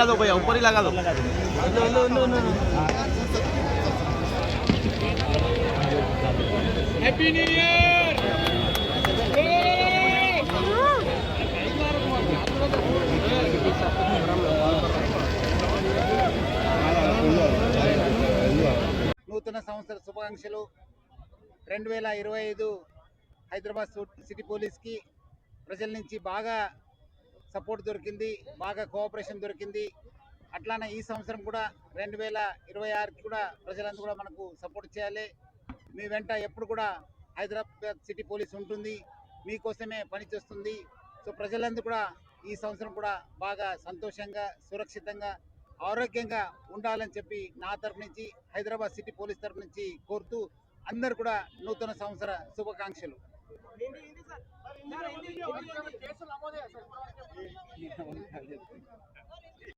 लगा दो भैया, ऊपर ही लगा दो। Happy new year. నూతన సంవత్సర శుభాకాంక్షలు। 2025 హైదరాబాద్ సిటీ పోలీస్కి ప్రజల నుంచి బాగా సపోర్ట్ దొరికింది, బాగా కోఆపరేషన్ దొరికింది। అట్లానే ఈ సంవత్సరం కూడా 2026కి కూడా ప్రజలందరూ కూడా మనకు సపోర్ట్ చేయాలి। మీ వెంట ఎప్పుడు కూడా హైదరాబాద్ సిటీ పోలీస్ ఉంటుంది, మీకోసమే పనిచేస్తుంది। సో ప్రజలందరూ కూడా ఈ సంవత్సరం కూడా బాగా సంతోషంగా, సురక్షితంగా, ఆరోగ్యంగా ఉండాలని చెప్పి నా తరపు నుంచి, హైదరాబాద్ సిటీ పోలీస్ తరపు నుంచి కోరుతూ అందరు కూడా నూతన సంవత్సర శుభాకాంక్షలు।